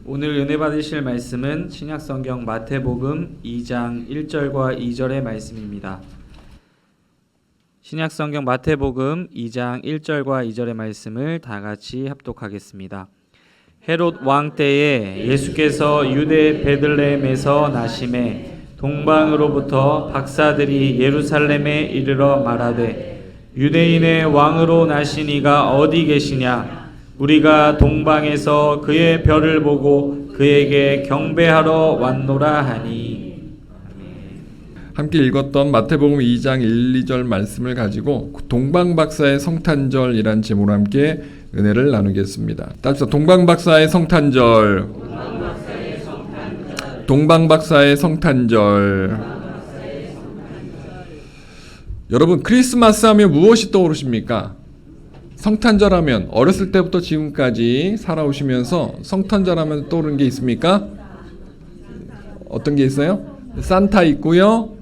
오늘 은혜 받으실 말씀은 신약성경 마태복음 2장 1절과 2절의 말씀입니다. 신약성경 마태복음 2장 1절과 2절의 말씀을 다 같이 합독하겠습니다. 헤롯 왕 때에 예수께서 유대 베들레헴에서 나심에 동방으로부터 박사들이 예루살렘에 이르러 말하되 유대인의 왕으로 나신 이가 어디 계시냐? 우리가 동방에서 그의 별을 보고 그에게 경배하러 왔노라 하니. 함께 읽었던 마태복음 2장 1, 2절 말씀을 가지고 동방박사의 성탄절이란 제목으로 함께 은혜를 나누겠습니다. 따라서 동방박사의 성탄절. 동방박사의 성탄절. 여러분, 크리스마스 하면 무엇이 떠오르십니까? 성탄절 하면 어렸을 때부터 지금까지 살아오시면서 성탄절 하면 떠오르는 게 있습니까? 어떤 게 있어요? 산타 있고요.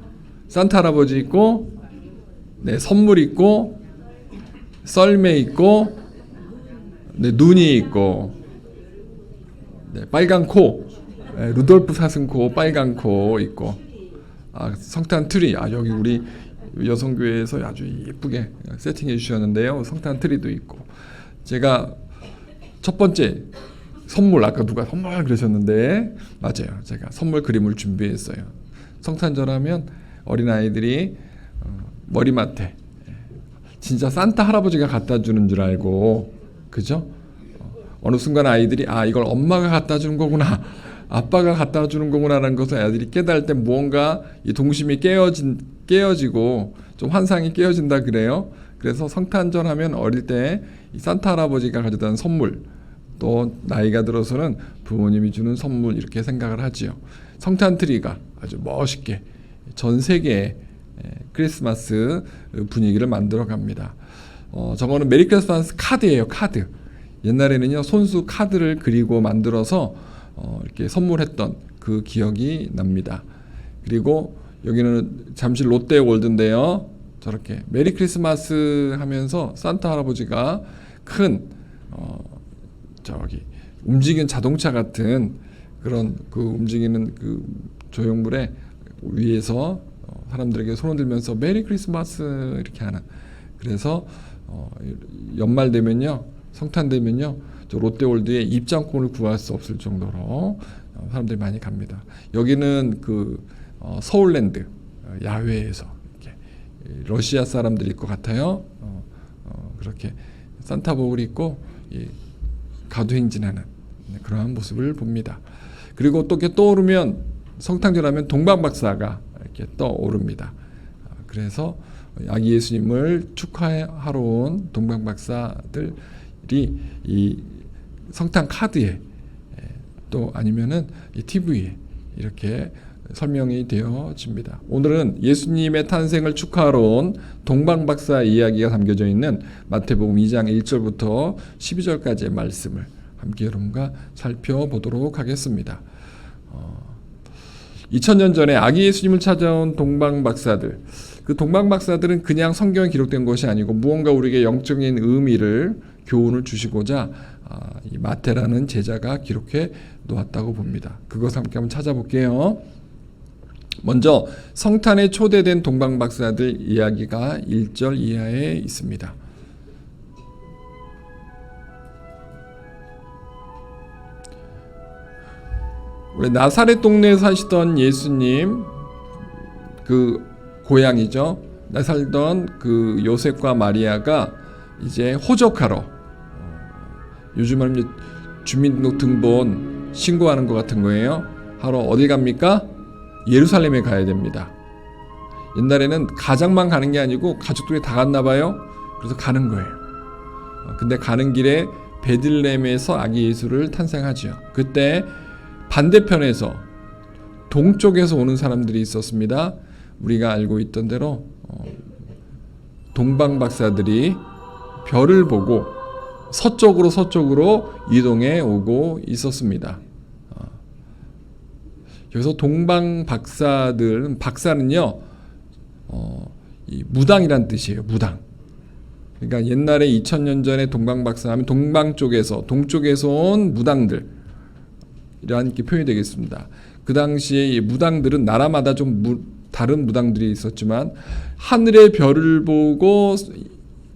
산타 할아버지 있고, 네, 선물 있고, 썰매 있고, 네, 눈이 있고, 네, 빨간 코, 네, 루돌프 사슴코 빨간 코 있고, 성탄 트리. 여기 우리 여성교회에서 아주 예쁘게 세팅해 주셨는데요. 성탄 트리도 있고. 제가 첫 번째 선물, 아까 누가 선물 그러셨는데 맞아요. 제가 선물 그림을 준비했어요. 성탄절 하면 어린아이들이 머리맡에 진짜 산타 할아버지가 갖다 주는 줄 알고, 그죠? 어느 순간 아이들이 이걸 엄마가 갖다 주는 거구나, 아빠가 갖다 주는 거구나라는 것을 아이들이 깨달을 때 무언가 이 동심이 깨어지고 좀 환상이 깨어진다 그래요. 그래서 성탄절 하면 어릴 때 이 산타 할아버지가 가져다는 선물, 또 나이가 들어서는 부모님이 주는 선물, 이렇게 생각을 하지요. 성탄 트리가 아주 멋있게 전 세계에 크리스마스 분위기를 만들어 갑니다. 저거는 메리 크리스마스 카드예요. 카드. 옛날에는요, 손수 카드를 그리고 만들어서 이렇게 선물했던 그 기억이 납니다. 그리고 여기는 잠실 롯데월드인데요, 저렇게 메리 크리스마스 하면서 산타 할아버지가 큰 저기 움직이는 자동차 같은 그런 그 움직이는 그 조형물에 위에서 사람들에게 손을 들면서 메리 크리스마스 이렇게 하는. 그래서 연말 되면요, 성탄 되면요, 저 롯데월드에 입장권을 구할 수 없을 정도로 사람들이 많이 갑니다. 여기는 그 서울랜드 야외에서 이렇게 러시아 사람들일 것 같아요. 그렇게 산타복을 입고 가두행진하는 그러한 모습을 봅니다. 그리고 또 이렇게 떠오르면 성탄절 하면 동방박사가 이렇게 떠오릅니다. 그래서 아기 예수님을 축하하러 온 동방박사들이 이 성탄 카드에, 또 아니면은 이 TV에 이렇게 설명이 되어집니다. 오늘은 예수님의 탄생을 축하하러 온 동방박사 이야기가 담겨져 있는 마태복음 2장 1절부터 12절까지의 말씀을 함께 여러분과 살펴보도록 하겠습니다. 2000년 전에 아기 예수님을 찾아온 동방박사들, 그 동방박사들은 그냥 성경에 기록된 것이 아니고 무언가 우리에게 영적인 의미를, 교훈을 주시고자 이 마태라는 제자가 기록해 놓았다고 봅니다. 그것을 함께 한번 찾아볼게요. 먼저 성탄에 초대된 동방박사들 이야기가 1절 이하에 있습니다. 우리 나사렛 동네에 사시던 예수님, 그 고향이죠. 나 살던 그 요셉과 마리아가 이제 호적하러, 요즘은 주민등록등본 신고하는 것 같은 거예요. 하러 어디 갑니까? 예루살렘에 가야 됩니다. 옛날에는 가장만 가는 게 아니고 가족들이 다 갔나 봐요. 그래서 가는 거예요. 근데 가는 길에 베들레헴에서 아기 예수를 탄생하죠. 그때 반대편에서, 동쪽에서 오는 사람들이 있었습니다. 우리가 알고 있던 대로 동방박사들이 별을 보고 서쪽으로 이동해 오고 있었습니다. 여기서 동방박사들, 박사는요, 이 무당이란 뜻이에요. 무당. 그러니까 옛날에 2000년 전에 동방박사 하면 동방 쪽에서, 동쪽에서 온 무당들, 이렇게 표현이 되겠습니다. 그 당시에 이 무당들은 나라마다 좀 다른 무당들이 있었지만 하늘의 별을 보고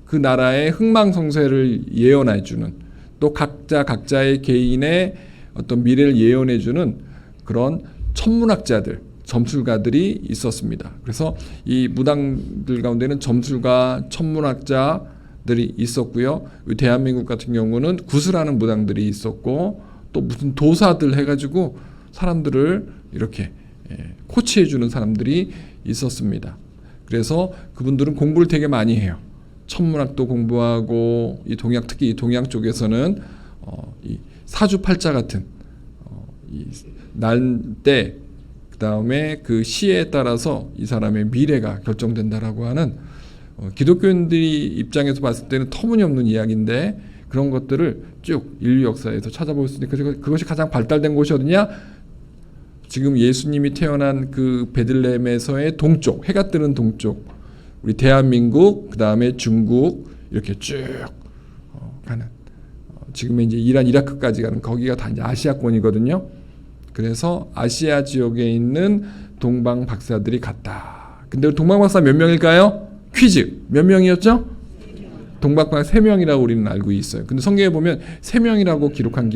그 나라의 흥망성쇠를 예언해주는, 또 각자의 개인의 어떤 미래를 예언해주는 그런 천문학자들, 점술가들이 있었습니다. 그래서 이 무당들 가운데는 점술가, 천문학자들이 있었고요. 대한민국 같은 경우는 구슬하는 무당들이 있었고, 또 무슨 도사들 해가지고 사람들을 이렇게 코치해주는 사람들이 있었습니다. 그래서 그분들은 공부를 되게 많이 해요. 천문학도 공부하고, 특히 이 동양 쪽에서는 이 사주팔자 같은 이 날때, 그 다음에 그 시에 따라서 이 사람의 미래가 결정된다라고 하는, 기독교인들이 입장에서 봤을 때는 터무니없는 이야기인데, 그런 것들을 쭉 인류 역사에서 찾아볼 수 있는, 그것이 가장 발달된 곳이 어디냐? 지금 예수님이 태어난 그 베들레헴에서의 동쪽, 해가 뜨는 동쪽, 우리 대한민국, 그 다음에 중국, 이렇게 쭉 가는, 지금 이제 이란, 이라크까지 가는, 거기가 다 이제 아시아권이거든요. 그래서 아시아 지역에 있는 동방 박사들이 갔다. 근데 동방 박사 몇 명일까요? 퀴즈. 몇 명이었죠? 동방 박사 3명이라고 우리는 알고 있어요. 근데 성경에 보면 3명이라고 기록한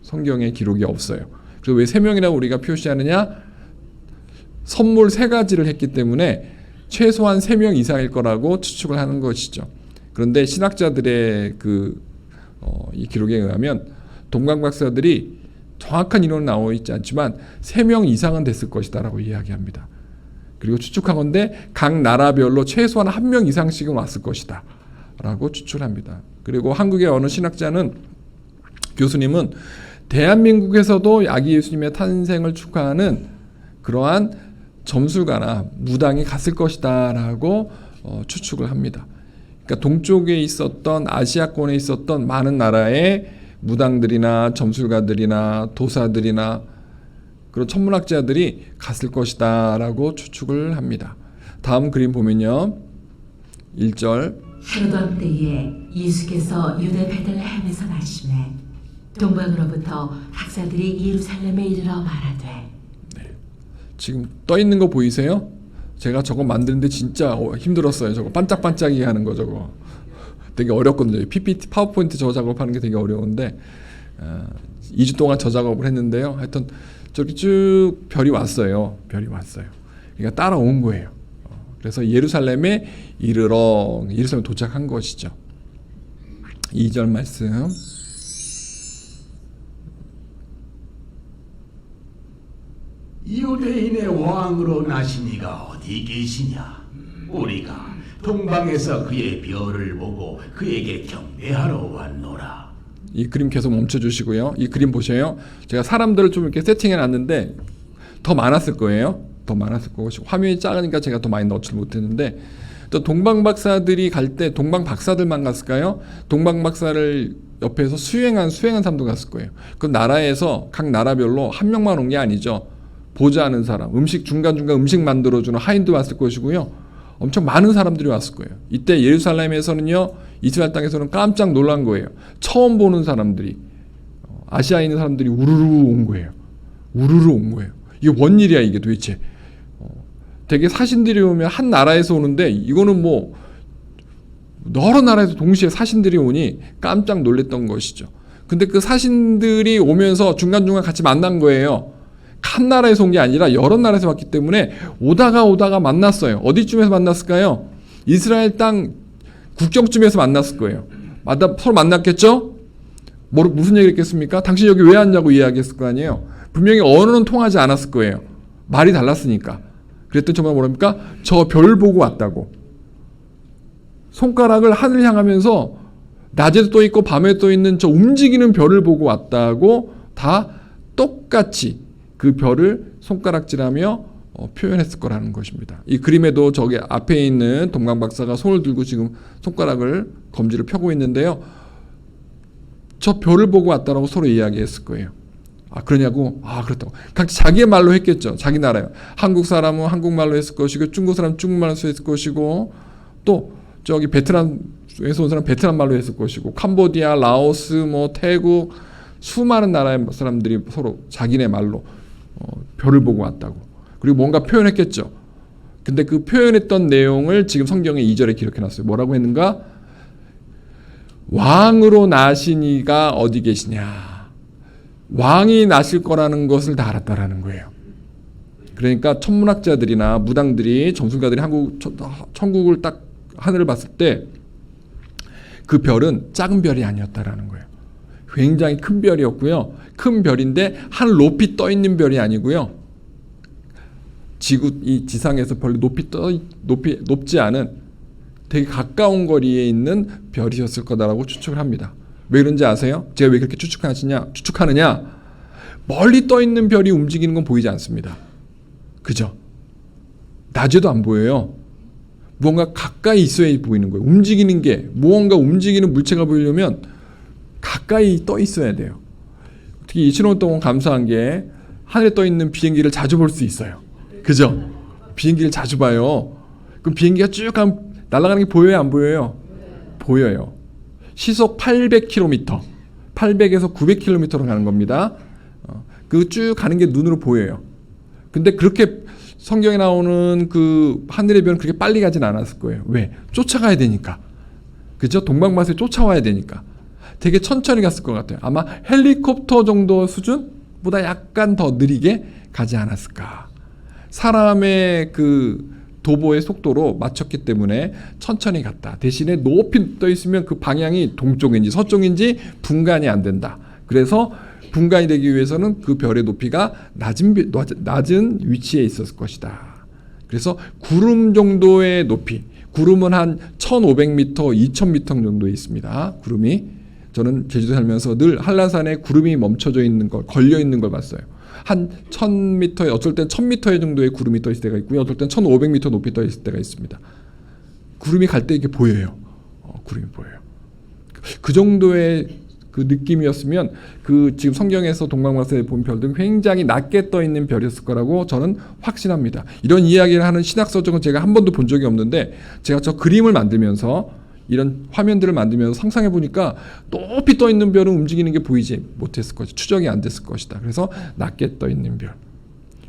성경에 기록이 없어요. 그래서 왜 3명이라고 우리가 표시하느냐? 선물 3가지를 했기 때문에 최소한 3명 이상일 거라고 추측을 하는 것이죠. 그런데 신학자들의 이 기록에 의하면 동방 박사들이 정확한 인원은 나와 있지 않지만 3명 이상은 됐을 것이다라고 이야기합니다. 그리고 추측하건대 각 나라별로 최소한 1명 이상씩은 왔을 것이다 라고 추측합니다. 그리고 한국의 어느 신학자는, 교수님은 대한민국에서도 아기 예수님의 탄생을 축하하는 그러한 점술가나 무당이 갔을 것이다 라고 추측을 합니다. 그러니까 동쪽에 있었던, 아시아권에 있었던 많은 나라의 무당들이나 점술가들이나 도사들이나 그런 천문학자들이 갔을 것이다 라고 추측을 합니다. 다음 그림 보면요, 1절. 헤로던 때에 예수께서 유대 베들레헴에서 나시매 동방으로부터 박사들이 예루살렘에 이르러 말하되. 지금 떠 있는 거 보이세요? 제가 저거 만드는데 진짜 힘들었어요. 저거 반짝반짝이 하는 거, 저거 되게 어렵거든요. PPT, 파워포인트 저 작업하는 게 되게 어려운데 2주 동안 저 작업을 했는데요. 하여튼 저기 쭉 별이 왔어요. 그러니까 따라온 거예요. 그래서 예루살렘에 예루살렘 도착한 것이죠. 2절 말씀. 유대인의 왕으로 나신 이가 어디 계시냐? 우리가 동방에서 그의 별을 보고 그에게 경배하러 왔노라. 이 그림 계속 멈춰주시고요. 이 그림 보세요. 제가 사람들을 좀 이렇게 세팅해놨는데 더 많았을 거예요. 더 많았을 거고, 화면이 작으니까 제가 더 많이 넣지 못했는데, 또 동방 박사들이 갈 때 동방 박사들만 갔을까요? 동방 박사를 옆에서 수행한 사람도 갔을 거예요. 그 나라에서 각 나라별로 한 명만 온 게 아니죠. 보좌하는 사람, 중간중간 음식 만들어주는 하인도 왔을 것이고요. 엄청 많은 사람들이 왔을 거예요. 이때 예루살렘에서는요, 이스라엘 땅에서는 깜짝 놀란 거예요. 처음 보는 사람들이, 아시아에 있는 사람들이 우르르 온 거예요. 이게 뭔 일이야 이게 도대체. 되게 사신들이 오면 한 나라에서 오는데, 이거는 뭐 여러 나라에서 동시에 사신들이 오니 깜짝 놀랐던 것이죠. 근데 그 사신들이 오면서 중간중간 같이 만난 거예요. 한 나라에서 온 게 아니라 여러 나라에서 왔기 때문에 오다가 만났어요. 어디쯤에서 만났을까요? 이스라엘 땅 국경쯤에서 만났을 거예요. 서로 만났겠죠? 무슨 얘기를 했겠습니까? 당신 여기 왜 왔냐고 이야기했을 거 아니에요. 분명히 언어는 통하지 않았을 거예요. 말이 달랐으니까. 그랬더니 정말 뭐랍니까? 저 별 보고 왔다고. 손가락을 하늘 향하면서 낮에도 떠 있고 밤에 떠 있는 저 움직이는 별을 보고 왔다고 다 똑같이 그 별을 손가락질하며 표현했을 거라는 것입니다. 이 그림에도 저기 앞에 있는 동방 박사가 손을 들고 지금 손가락을 검지를 펴고 있는데요. 저 별을 보고 왔다라고 서로 이야기했을 거예요. 아, 그러냐고? 아, 그렇다고. 각자 자기의 말로 했겠죠. 자기 나라요. 한국 사람은 한국말로 했을 것이고, 중국 사람은 중국말로 했을 것이고, 또 저기 베트남에서 온 사람은 베트남 말로 했을 것이고, 캄보디아, 라오스, 태국, 수많은 나라의 사람들이 서로 자기네 말로 별을 보고 왔다고. 그리고 뭔가 표현했겠죠. 근데 그 표현했던 내용을 지금 성경에 2절에 기록해놨어요. 뭐라고 했는가? 왕으로 나신 이가 어디 계시냐. 왕이 나실 거라는 것을 다 알았다라는 거예요. 그러니까 천문학자들이나 무당들이 점술가들이 천국을 딱 하늘을 봤을 때 그 별은 작은 별이 아니었다라는 거예요. 굉장히 큰 별이었고요. 큰 별인데 하늘 높이 떠 있는 별이 아니고요. 이 지상에서 별로 높지 않은 되게 가까운 거리에 있는 별이었을 거다라고 추측을 합니다. 왜 그런지 아세요? 제가 왜 그렇게 추측하느냐? 멀리 떠 있는 별이 움직이는 건 보이지 않습니다. 그죠? 낮에도 안 보여요. 무언가 가까이 있어야 보이는 거예요. 움직이는 게, 무언가 움직이는 물체가 보이려면 가까이 떠 있어야 돼요. 특히 이 신혼 동안 감사한 게 하늘에 떠 있는 비행기를 자주 볼 수 있어요. 그죠? 비행기를 자주 봐요. 그럼 비행기가 쭉 날아가는 게 보여요, 안 보여요? 보여요. 시속 800km, 800에서 900km로 가는 겁니다. 그 쭉 가는 게 눈으로 보여요. 근데 그렇게 성경에 나오는 그 하늘의 별은 그렇게 빨리 가진 않았을 거예요. 왜? 쫓아가야 되니까. 그죠? 동방마스에 쫓아와야 되니까. 되게 천천히 갔을 것 같아요. 아마 헬리콥터 정도 수준보다 약간 더 느리게 가지 않았을까. 사람의 그 도보의 속도로 맞췄기 때문에 천천히 갔다. 대신에 높이 떠 있으면 그 방향이 동쪽인지 서쪽인지 분간이 안 된다. 그래서 분간이 되기 위해서는 그 별의 높이가 낮은 위치에 있었을 것이다. 그래서 구름 정도의 높이, 구름은 한 1500m, 2000m 정도에 있습니다. 구름이. 저는 제주도 살면서 늘 한라산에 구름이 멈춰져 있는 걸, 걸려 있는 걸 봤어요. 한 1000m, 어쩔 땐 1000m 정도의 구름이 떠 있을 때가 있고요. 어쩔 땐 1500m 높이 떠 있을 때가 있습니다. 구름이 갈 때 이게 보여요. 구름이 보여요. 그 정도의 그 느낌이었으면 그 지금 성경에서 동방마스에 본 별들은 굉장히 낮게 떠 있는 별이었을 거라고 저는 확신합니다. 이런 이야기를 하는 신학서적은 제가 한 번도 본 적이 없는데 제가 저 그림을 만들면서 이런 화면들을 만들면서 상상해 보니까 높이 떠 있는 별은 움직이는 게 보이지 못했을 것이다. 추정이 안 됐을 것이다. 그래서 낮게 떠 있는 별.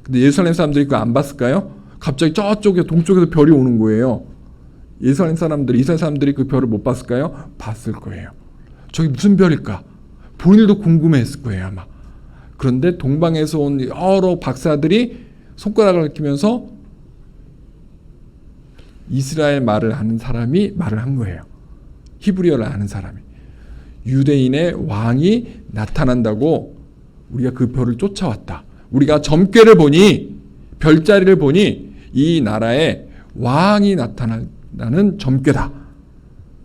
근데 예루살렘 사람들이 그거 안 봤을까요? 갑자기 저쪽에 동쪽에서 별이 오는 거예요. 이스라엘 사람들이 그 별을 못 봤을까요? 봤을 거예요. 저기 무슨 별일까? 본인도 궁금해했을 거예요 아마. 그런데 동방에서 온 여러 박사들이 손가락을 가리키면서 이스라엘 말을 하는 사람이 말을 한 거예요. 히브리어를 아는 사람이. 유대인의 왕이 나타난다고 우리가 그 별을 쫓아왔다. 우리가 점괘를 보니, 별자리를 보니 이 나라에 왕이 나타나는 점괘다.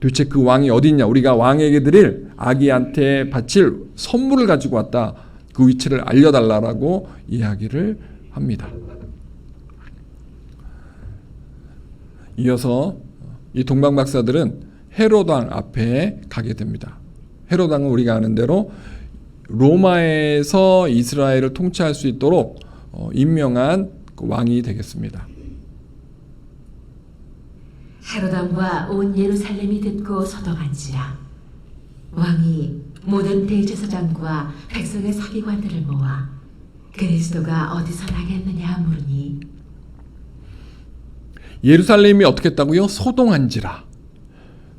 도대체 그 왕이 어디 있냐? 우리가 왕에게 드릴 아기한테 바칠 선물을 가지고 왔다. 그 위치를 알려달라고 이야기를 합니다. 이어서 이 동방 박사들은 헤롯왕 앞에 가게 됩니다. 헤롯왕은 우리가 아는 대로 로마에서 이스라엘을 통치할 수 있도록 임명한 그 왕이 되겠습니다. 헤롯왕과 온 예루살렘이 듣고 서동한지라. 왕이 모든 대제사장과 백성의 서기관들을 모아 그리스도가 어디서 나겠느냐 물으니 예루살렘이 어떻게 했다고요? 소동한지라.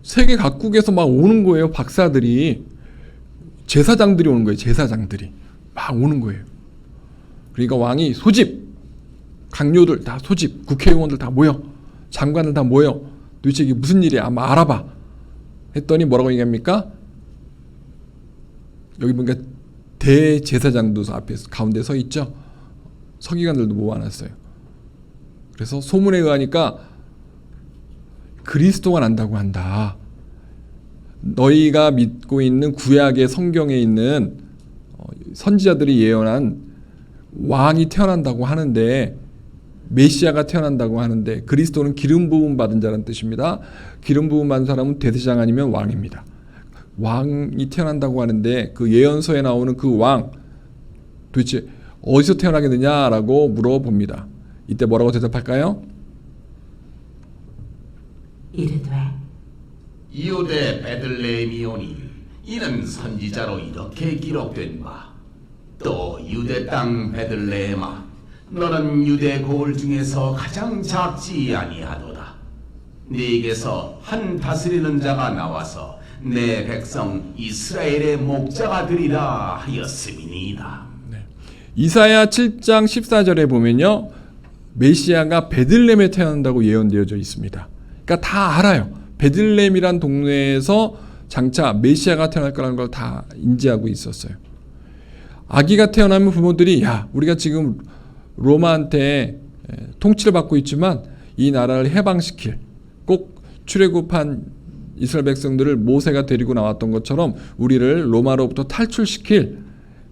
세계 각국에서 막 오는 거예요. 박사들이. 제사장들이 오는 거예요. 제사장들이. 막 오는 거예요. 그러니까 왕이 소집. 강요들 다 소집. 국회의원들 다 모여. 장관들 다 모여. 도대체 이게 무슨 일이야? 한번 알아봐. 했더니 뭐라고 얘기합니까? 여기 보니까 대제사장도 앞에 가운데 서 있죠. 서기관들도 모아놨어요. 그래서 소문에 의하니까 그리스도가 난다고 한다. 너희가 믿고 있는 구약의 성경에 있는 선지자들이 예언한 왕이 태어난다고 하는데, 메시아가 태어난다고 하는데, 그리스도는 기름 부음 받은 자라는 뜻입니다. 기름 부음 받은 사람은 대제사장 아니면 왕입니다. 왕이 태어난다고 하는데 그 예언서에 나오는 그 왕 도대체 어디서 태어나겠느냐라고 물어봅니다. 이때 뭐라고 대답할까요? 이르되 이웃의 베들레헴이오니 이는 선지자로 이렇게 기록된 바. 또 유대 땅 베들레헴아, 너는 유대 고을 중에서 가장 작지 아니하도다. 네게서 한 다스리는 자가 나와서 내 백성 이스라엘의 목자가 되리라 하였음이니이다. 이사야 7장 14절에 보면요, 메시아가 베들레헴에 태어난다고 예언되어져 있습니다. 그러니까 다 알아요. 베들레헴이란 동네에서 장차 메시아가 태어날 거라는 걸 다 인지하고 있었어요. 아기가 태어나면 부모들이, 야, 우리가 지금 로마한테 통치를 받고 있지만 이 나라를 해방시킬, 꼭 출애굽한 이스라엘 백성들을 모세가 데리고 나왔던 것처럼 우리를 로마로부터 탈출시킬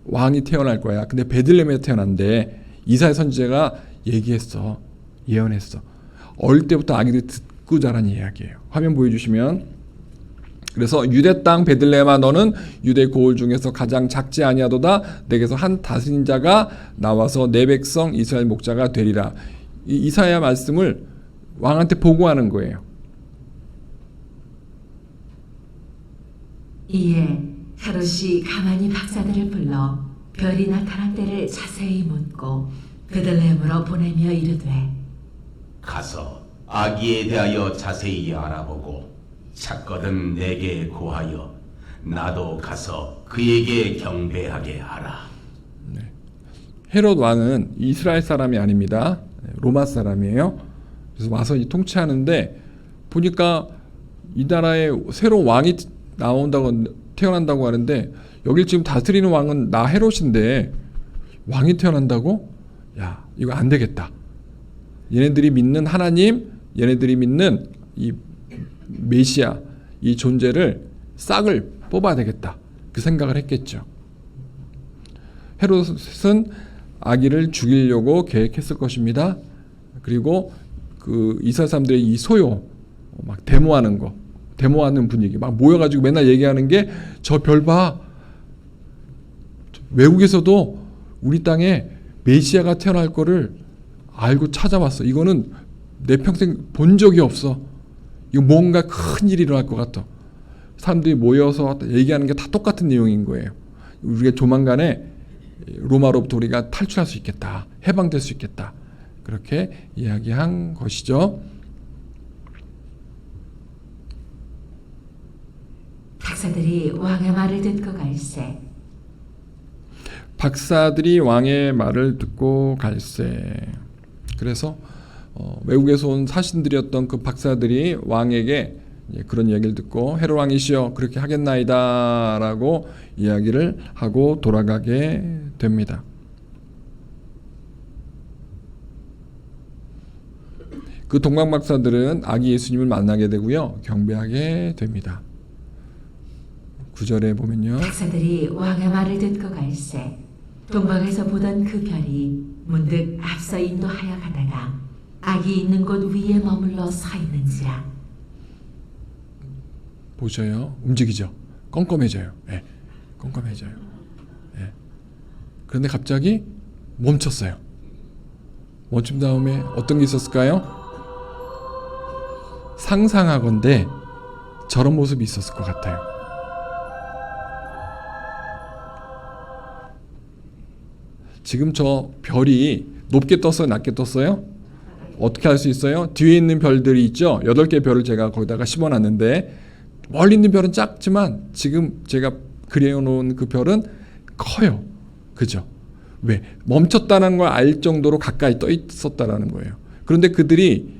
왕이 태어날 거야. 근데 베들레헴에 태어난대. 이사야 선지자가 얘기했어. 예언했어. 어릴 때부터 아기들이 듣고 자란 이야기예요. 화면 보여주시면, 그래서 유대 땅 베들레헴아, 너는 유대 고을 중에서 가장 작지 아니하도다. 내게서 한 다스린 자가 나와서 내 백성 이스라엘 목자가 되리라. 이 이사야 말씀을 왕한테 보고하는 거예요. 이에 헤롯이 가만히 박사들을 불러 별이 나타난 때를 자세히 묻고 베들레헴으로 보내며 이르되, 가서 아기에 대하여 자세히 알아보고 찾거든 내게 고하여 나도 가서 그에게 경배하게 하라. 헤롯 왕은 이스라엘 사람이 아닙니다. 로마 사람이에요. 그래서 와서 통치하는데 보니까 이 나라에 새로운 왕이 태어난다고 하는데, 여길 지금 다스리는 왕은 나 헤롯인데 왕이 태어난다고? 야, 이거 안 되겠다. 얘네들이 믿는 하나님, 얘네들이 믿는 이 메시아, 이 존재를 싹을 뽑아야 되겠다. 그 생각을 했겠죠. 헤롯은 아기를 죽이려고 계획했을 것입니다. 그리고 그 이스라엘 사람들의 이 소요, 막 데모하는 거, 데모하는 분위기, 막 모여가지고 맨날 얘기하는 게, 저 별 봐. 외국에서도 우리 땅에 메시아가 태어날 거를 알고 찾아왔어. 이거는 내 평생 본 적이 없어. 이거 뭔가 큰 일이 일어날 것 같아. 사람들이 모여서 얘기하는 게 다 똑같은 내용인 거예요. 우리가 조만간에 로마로부터 우리가 탈출할 수 있겠다. 해방될 수 있겠다. 그렇게 이야기한 것이죠. 박사들이 왕의 말을 듣고 갈새. 박사들이 왕의 말을 듣고 갈새. 그래서 외국에서 온 사신들이었던 그 박사들이 왕에게 그런 이야기를 듣고, 헤롯 왕이시여 그렇게 하겠나이다 라고 이야기를 하고 돌아가게 됩니다. 그 동방 박사들은 아기 예수님을 만나게 되고요, 경배하게 됩니다. 9절에 보면요, 박사들이 왕의 말을 듣고 갈새. 동방에서 보던 그 별이 문득 앞서 인도하여 가다가 아기 있는 곳 위에 머물러 서 있는지라. 보셔요. 움직이죠. 껌껌해져요. 네. 껌껌해져요. 네. 그런데 갑자기 멈췄어요. 멈춘 다음에 어떤 게 있었을까요? 상상하건대 저런 모습이 있었을 것 같아요. 지금 저 별이 높게 떴어요? 낮게 떴어요? 어떻게 알 수 있어요? 뒤에 있는 별들이 있죠? 8개의 별을 제가 거기다가 심어놨는데, 멀리 있는 별은 작지만 지금 제가 그려놓은 그 별은 커요. 그죠? 왜? 멈췄다는 걸 알 정도로 가까이 떠 있었다라는 거예요. 그런데 그들이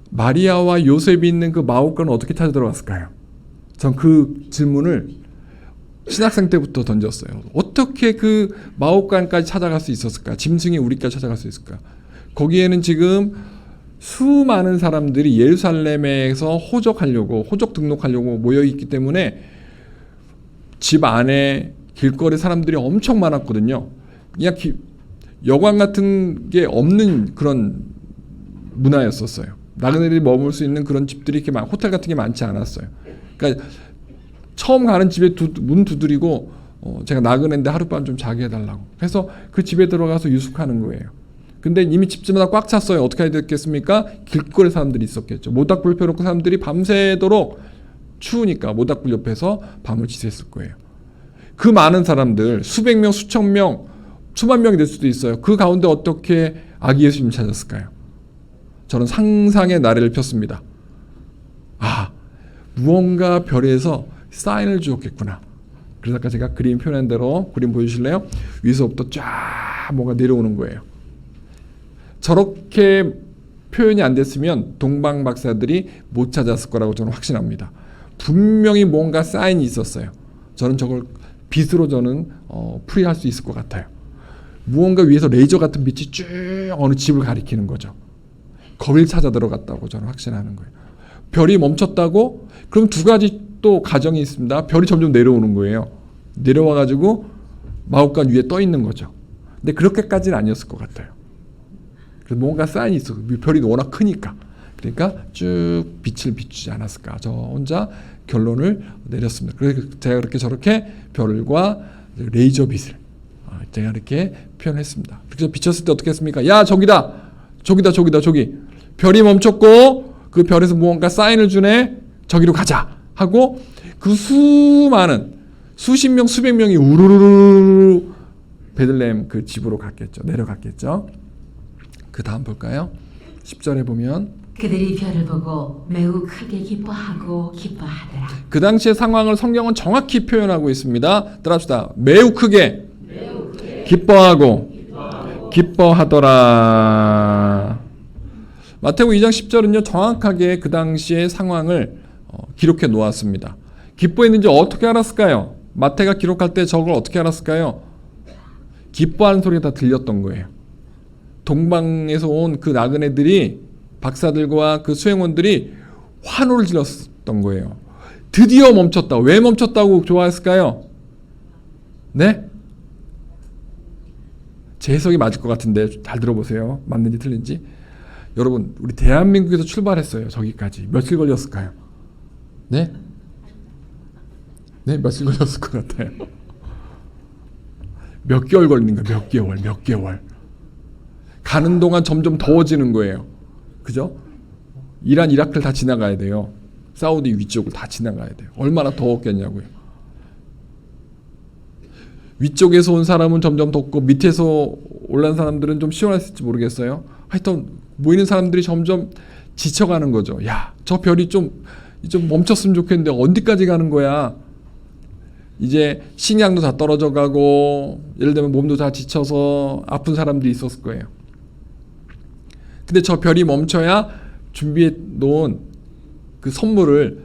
마리아와 요셉이 있는 그 마옥간을 어떻게 찾아 들어갔을까요? 전 그 질문을 신학생 때부터 던졌어요. 어떻게 그 마옥간까지 찾아갈 수 있었을까? 짐승이 우리까지 찾아갈 수 있을까? 거기에는 지금 수많은 사람들이 예루살렘에서 호적 등록하려고 모여있기 때문에 집 안에 길거리 사람들이 엄청 많았거든요. 그냥 여관 같은 게 없는 그런 문화였었어요. 나그네들이 머물 수 있는 그런 집들이 이렇게 호텔 같은 게 많지 않았어요. 그러니까 처음 가는 집에 문 두드리고 제가 나그네인데 하룻밤 좀 자게 해달라고 해서 그 집에 들어가서 유숙하는 거예요. 근데 이미 집집마다 꽉 찼어요. 어떻게 해야 됐겠습니까? 길거리 사람들이 있었겠죠. 모닥불 펴놓고 사람들이 밤새도록 추우니까 모닥불 옆에서 밤을 지냈을 거예요. 그 많은 사람들, 수백 명, 수천 명, 수만 명이 될 수도 있어요. 그 가운데 어떻게 아기 예수님을 찾았을까요? 저는 상상의 나래를 폈습니다. 아, 무언가 별에서 사인을 주었겠구나. 그래서 아까 제가 그림 표현한 대로 그림 보여주실래요? 위에서부터 쫙 뭔가 내려오는 거예요. 저렇게 표현이 안 됐으면 동방 박사들이 못 찾았을 거라고 저는 확신합니다. 분명히 뭔가 사인이 있었어요. 저는 저걸 빛으로 저는 풀이할 수 있을 것 같아요. 무언가 위에서 레이저 같은 빛이 쭉 어느 집을 가리키는 거죠. 거길 찾아 들어갔다고 저는 확신하는 거예요. 별이 멈췄다고? 그럼 두 가지 또 가정이 있습니다. 별이 점점 내려오는 거예요. 내려와가지고 마법관 위에 떠 있는 거죠. 근데 그렇게까지는 아니었을 것 같아요. 그래서 뭔가 사인이 있어. 별이 워낙 크니까. 그러니까 쭉 빛을 비추지 않았을까. 저 혼자 결론을 내렸습니다. 그래서 제가 그렇게 저렇게 별과 레이저 빛을 제가 이렇게 표현했습니다. 그래서 비쳤을 때 어떻게 했습니까? 야, 저기다. 저기. 별이 멈췄고 그 별에서 무언가 사인을 주네. 저기로 가자 하고 그 수많은 수십 명, 수백 명이 우르르르 베들레헴 그 집으로 갔겠죠. 내려갔겠죠. 그 다음 볼까요? 10절에 보면 그들이 별을 보고 매우 크게 기뻐하고 기뻐하더라. 그 당시의 상황을 성경은 정확히 표현하고 있습니다. 따라합시다. 매우 크게 기뻐하고 기뻐하더라. 마태복음 2장 10절은요 정확하게 그 당시의 상황을 기록해 놓았습니다. 기뻐했는지 어떻게 알았을까요? 마태가 기록할 때 저걸 어떻게 알았을까요? 기뻐하는 소리가 다 들렸던 거예요. 동방에서 온 그 나그네들이 박사들과 그 수행원들이 환호를 질렀던 거예요. 드디어 멈췄다. 왜 멈췄다고 좋아했을까요? 네? 제 해석이 맞을 것 같은데 잘 들어보세요. 맞는지 틀린지. 여러분, 우리 대한민국에서 출발했어요. 저기까지. 며칠 걸렸을까요? 네? 네, 며칠 걸렸을 것 같아요. 몇 개월 걸리는 거예요. 몇 개월. 가는 동안 점점 더워지는 거예요. 그죠? 이란, 이라크를 다 지나가야 돼요. 사우디 위쪽을 다 지나가야 돼요. 얼마나 더웠겠냐고요. 위쪽에서 온 사람은 점점 덥고 밑에서 올라온 사람들은 좀 시원했을지 모르겠어요. 하여튼 모이는 사람들이 점점 지쳐가는 거죠. 야, 저 별이 좀 멈췄으면 좋겠는데 어디까지 가는 거야? 이제 식량도 다 떨어져 가고 예를 들면 몸도 다 지쳐서 아픈 사람들이 있었을 거예요. 근데 저 별이 멈춰야 준비해 놓은 그 선물을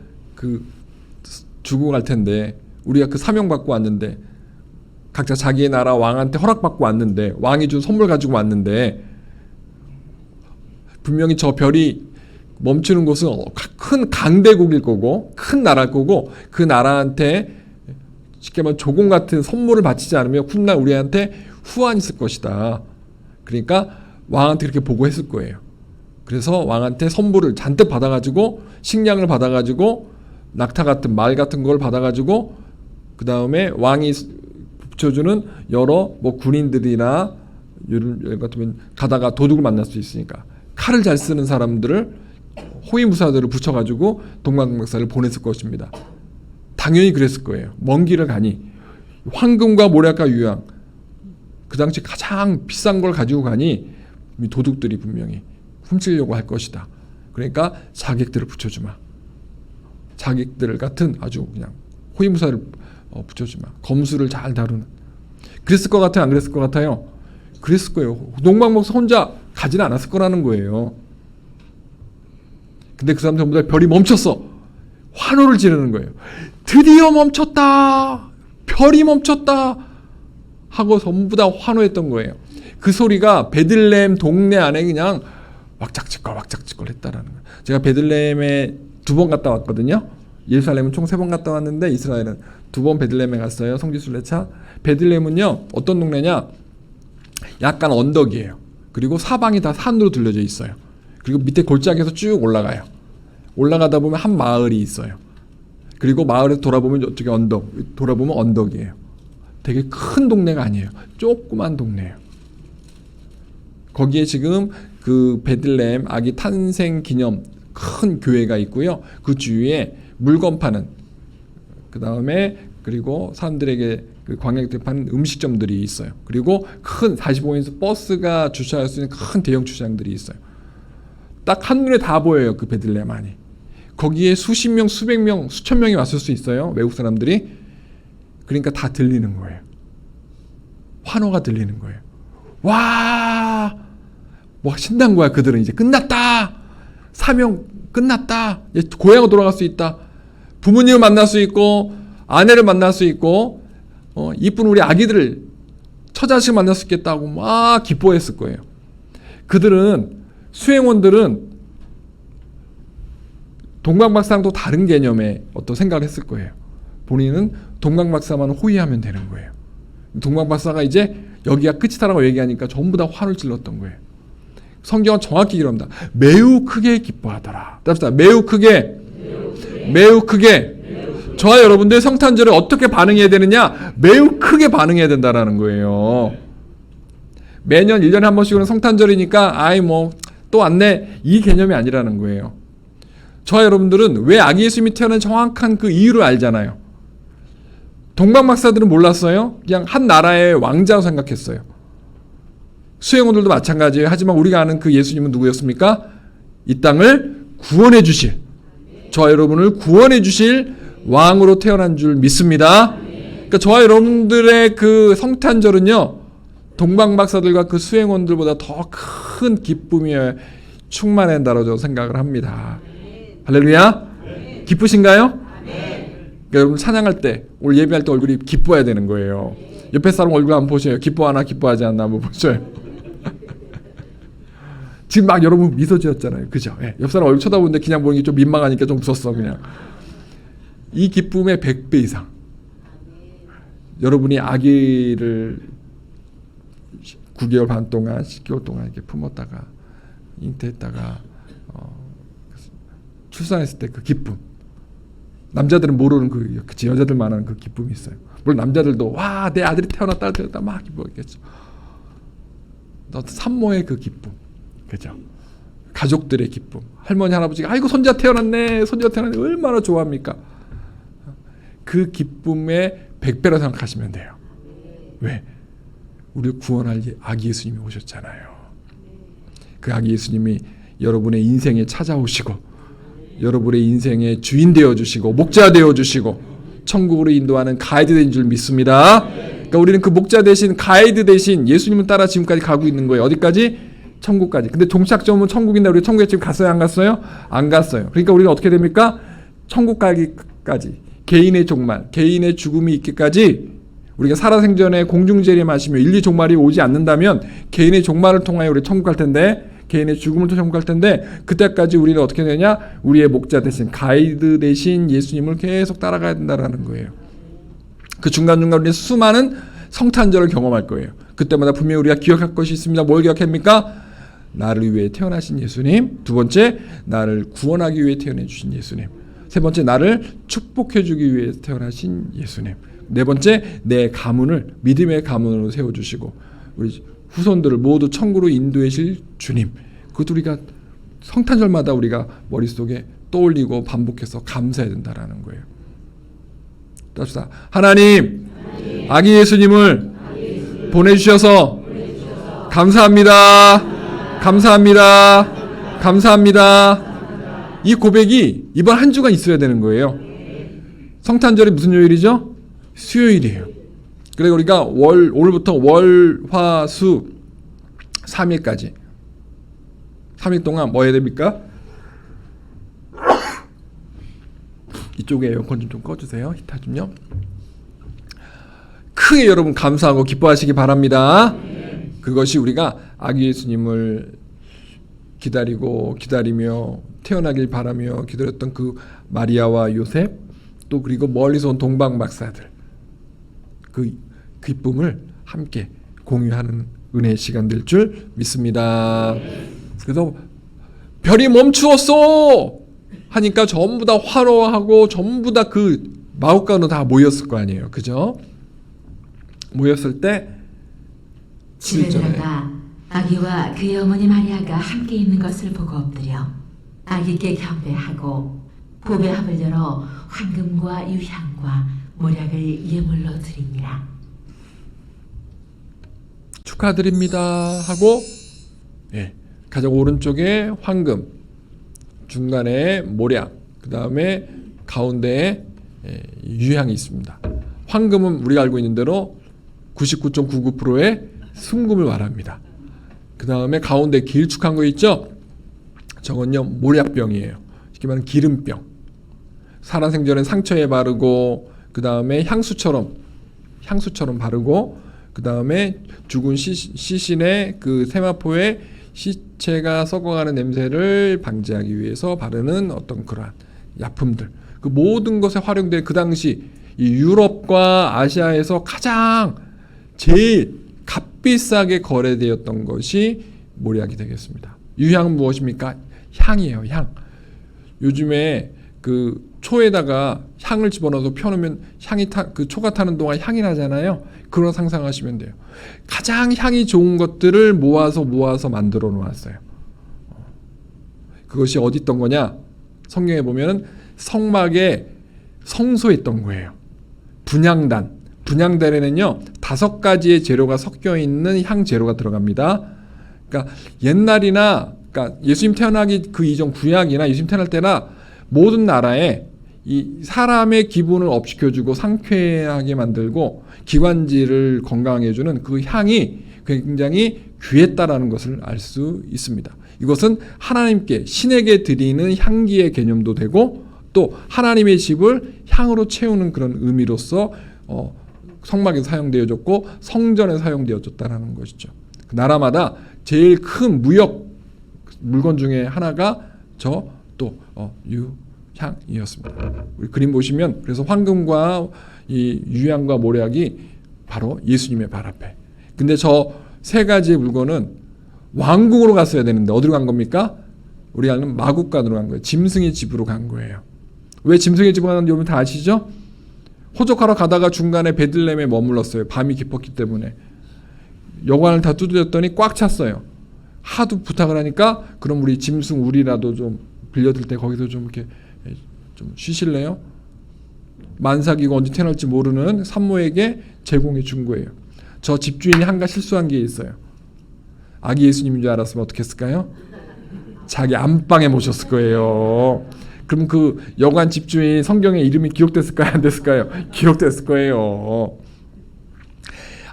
주고 갈 텐데 우리가 그 사명 받고 왔는데 각자 자기의 나라 왕한테 허락받고 왔는데 왕이 준 선물 가지고 왔는데 분명히 저 별이 멈추는 곳은 큰 강대국일 거고 큰 나라일 거고 그 나라한테 쉽게 말하면 조공 같은 선물을 바치지 않으면 훗날 우리한테 후환이 있을 것이다. 그러니까 왕한테 그렇게 보고했을 거예요. 그래서 왕한테 선물을 잔뜩 받아가지고 식량을 받아가지고 낙타 같은 말 같은 걸 받아가지고 그 다음에 왕이 붙여주는 여러 뭐 군인들이나 예를 같으면 가다가 도둑을 만날 수 있으니까 칼을 잘 쓰는 사람들을 호위무사들을 붙여가지고 동방박사를 보냈을 것입니다. 당연히 그랬을 거예요. 먼 길을 가니 황금과 모략과 유황 그 당시 가장 비싼 걸 가지고 가니 도둑들이 분명히 훔치려고 할 것이다. 그러니까 자객들을 붙여주마. 자객들 같은 아주 그냥 호위무사를 붙여주마. 검수를 잘 다루는. 그랬을 것 같아요? 안 그랬을 것 같아요? 그랬을 거예요. 동방박사 혼자 가지는 않았을 거라는 거예요. 근데 그 사람 전부 다 별이 멈췄어. 환호를 지르는 거예요. 드디어 멈췄다. 별이 멈췄다. 하고 전부 다 환호했던 거예요. 그 소리가 베들레헴 동네 안에 그냥 왁작지껄 했다라는 거예요. 제가 베들레헴에 2번 갔다 왔거든요. 예루살렘은 총 3번 갔다 왔는데 이스라엘은 2번 베들레헴에 갔어요. 성지순례차. 베들레헴은요 어떤 동네냐? 약간 언덕이에요. 그리고 사방이 다 산으로 둘러져 있어요. 그리고 밑에 골짜기에서 쭉 올라가요. 올라가다 보면 한 마을이 있어요. 그리고 마을에서 돌아보면 이쪽에 돌아보면 언덕이에요. 되게 큰 동네가 아니에요. 조그만 동네예요. 거기에 지금 그 베들레헴 아기 탄생 기념 큰 교회가 있고요. 그 주위에 물건 파는, 그 다음에 그리고 사람들에게 그 관광객들 파는 음식점들이 있어요. 그리고 큰 45인승 버스가 주차할 수 있는 큰 대형 주차장들이 있어요. 딱 한눈에 다 보여요. 그 베들레헴 안이. 거기에 수십 명, 수백 명, 수천 명이 왔을 수 있어요. 외국 사람들이. 그러니까 다 들리는 거예요. 환호가 들리는 거예요. 와, 뭐 신난 거야. 그들은 이제 끝났다. 사명 끝났다. 이제 고향으로 돌아갈 수 있다. 부모님을 만날 수 있고 아내를 만날 수 있고 이쁜 우리 아기들을 처자식 만날 수 있겠다고 막 기뻐했을 거예요. 그들은 수행원들은 동방박사랑도 다른 개념의 어떤 생각을 했을 거예요. 본인은 동방박사만 호위하면 되는 거예요. 동방박사가 이제 여기가 끝이다라고 얘기하니까 전부 다 화를 질렀던 거예요. 성경은 정확히 이럽니다. 매우 크게 기뻐하더라. 답시다. 매우 크게. 저와 여러분들 성탄절에 어떻게 반응해야 되느냐? 매우 크게 반응해야 된다라는 거예요. 매년 1년에 한 번씩은 성탄절이니까 아이 뭐 또 왔네, 이 개념이 아니라는 거예요. 저와 여러분들은 왜 아기 예수님이 태어난 정확한 그 이유를 알잖아요. 동방박사들은 몰랐어요. 그냥 한 나라의 왕자로 생각했어요. 수행원들도 마찬가지예요. 하지만 우리가 아는 그 예수님은 누구였습니까? 이 땅을 구원해 주실, 저와 여러분을 구원해 주실 왕으로 태어난 줄 믿습니다. 그러니까 저와 여러분들의 그 성탄절은요, 동방박사들과 그 수행원들보다 더 큰 기쁨이 충만해야 한다고 저는 생각을 합니다. 할렐루야. 기쁘신가요? 그러니까 여러분 찬양할 때, 오늘 예배할 때 얼굴이 기뻐야 되는 거예요. 옆에 사람 얼굴 한번 보셔요. 기뻐하나 기뻐하지 않나 한번 보셔요. 지금 막 여러분 미소 지었잖아요. 그죠? 예. 옆 사람 얼굴 쳐다보는데 그냥 보는 게 좀 민망하니까 좀 웃었어 그냥. 이 기쁨의 100배 이상. 여러분이 아기를 9개월 반 동안, 10개월 동안 이렇게 품었다가 잉태했다가 출산했을 때 그 기쁨. 남자들은 모르는 그치, 여자들만 아는 그 기쁨이 있어요. 물론 남자들도 와, 내 아들이 태어났다, 딸이 태어났다 막 기뻐했겠죠. 산모의 그 기쁨, 그죠? 가족들의 기쁨. 할머니, 할아버지가 아이고 손자 태어났네, 손자 태어났네, 얼마나 좋아합니까? 그 기쁨의 100배로 생각하시면 돼요. 왜? 우리를 구원할 아기 예수님이 오셨잖아요. 그 아기 예수님이 여러분의 인생에 찾아오시고 여러분의 인생의 주인 되어주시고 목자 되어주시고 천국으로 인도하는 가이드 된 줄 믿습니다. 그러니까 우리는 그 목자 대신 가이드 대신 예수님을 따라 지금까지 가고 있는 거예요. 어디까지? 천국까지. 근데 종착점은 천국인데 우리 천국에 지금 갔어요? 안 갔어요? 안 갔어요. 그러니까 우리가 어떻게 됩니까? 천국 가기까지 개인의 종말, 개인의 죽음이 있기까지 우리가 살아생전에 공중재림하시며 인류 종말이 오지 않는다면 개인의 종말을 통하여 우리 천국 갈 텐데, 개인의 죽음을 통해 천국 갈 텐데, 그때까지 우리는 어떻게 되냐? 우리의 목자 대신 가이드 대신 예수님을 계속 따라가야 된다라는 거예요. 그 중간중간 우리는 수많은 성탄절을 경험할 거예요. 그때마다 분명히 우리가 기억할 것이 있습니다. 뭘 기억합니까? 나를 위해 태어나신 예수님. 두 번째, 나를 구원하기 위해 태어나 주신 예수님. 세 번째, 나를 축복해 주기 위해 태어나신 예수님. 네 번째, 내 가문을 믿음의 가문으로 세워주시고 우리 후손들을 모두 천국으로 인도해 주실 주님. 그것도 우리가 성탄절마다 우리가 머릿속에 떠올리고 반복해서 감사해야 된다라는 거예요. 답시다. 하나님, 아기 예수님을 보내주셔서 감사합니다. 감사합니다. 감사합니다. 이 고백이 이번 한 주간 있어야 되는 거예요. 성탄절이 무슨 요일이죠? 수요일이에요. 그래서 우리가 오늘부터 월, 화, 수 3일까지 3일 동안 뭐 해야 됩니까? 이쪽에 에어컨 좀 꺼주세요. 히터 좀요. 크게 여러분 감사하고 기뻐하시기 바랍니다. 그것이 우리가 아기 예수님을 기다리며 태어나길 바라며 기다렸던 그 마리아와 요셉, 또 그리고 멀리서 온 동방박사들, 그 기쁨을 함께 공유하는 은혜의 시간 될 줄 믿습니다. 그래서 별이 멈추었어 하니까 전부 다 화로하고 전부 다 그 마곡간으로 다 모였을 거 아니에요. 그죠? 모였을 때 집에 들어가 아기와 그의 어머니 마리아가 함께 있는 것을 보고 엎드려 아기께 경배하고 보배합을 열어 황금과 유향과 모략을 예물로 드리니라. 축하드립니다 하고 가장 오른쪽에 황금, 중간에 모략, 그 다음에 가운데에 유향이 있습니다. 황금은 우리가 알고 있는 대로 99.99%의 순금을 말합니다. 그 다음에 가운데 길쭉한 거 있죠? 저건요 모략병이에요. 쉽게 말하면 기름병. 살아생전에 상처에 바르고 그 다음에 향수처럼 바르고 그 다음에 죽은 시신의 그 세마포에 시체가 썩어가는 냄새를 방지하기 위해서 바르는 어떤 그러한 약품들. 그 모든 것에 활용된 그 당시 이 유럽과 아시아에서 가장 제일 값비싸게 거래되었던 것이 모략이 되겠습니다. 유향은 무엇입니까? 향이에요. 향. 요즘에 그 초에다가 향을 집어넣어서 펴놓으면 향이 그 초가 타는 동안 향이 나잖아요. 그런 상상하시면 돼요. 가장 향이 좋은 것들을 모아서 만들어 놓았어요. 그것이 어디 있던 거냐? 성경에 보면은 성막에 성소에 있던 거예요. 분향단에는요 5가지의 재료가 섞여 있는 향 재료가 들어갑니다. 그러니까 옛날이나 그러니까 예수님 태어나기 그 이전 구약이나 예수님 태어날 때나 모든 나라에 이 사람의 기분을 업시켜주고 상쾌하게 만들고 기관지를 건강하게 해주는 그 향이 굉장히 귀했다라는 것을 알 수 있습니다. 이것은 하나님께 신에게 드리는 향기의 개념도 되고 또 하나님의 집을 향으로 채우는 그런 의미로서 성막에 사용되어졌고 성전에 사용되어졌다라는 것이죠. 나라마다 제일 큰 무역 물건 중에 하나가 유향이었습니다. 우리 그림 보시면 그래서 황금과 이 유향과 모략이 바로 예수님의 발 앞에. 근데 저 세 가지의 물건은 왕궁으로 갔어야 되는데 어디로 간 겁니까? 우리 아는 마국간으로 간 거예요. 짐승의 집으로 간 거예요. 왜 짐승의 집으로 가는지 여러분 다 아시죠? 호적하러 가다가 중간에 베들레헴에 머물렀어요. 밤이 깊었기 때문에. 여관을 다 두드렸더니 꽉 찼어요. 하도 부탁을 하니까 그럼 우리 짐승 우리라도 좀 빌려들 때 거기서 좀 이렇게 좀 쉬실래요? 만삭이고 언제 태어날지 모르는 산모에게 제공해 준 거예요. 저 집주인이 한가 실수한 게 있어요. 아기 예수님인 줄 알았으면 어떻게 했을까요? 자기 안방에 모셨을 거예요. 그럼 그 여관 집주인 성경에 이름이 기록됐을까요? 안 됐을까요? 기록됐을 거예요.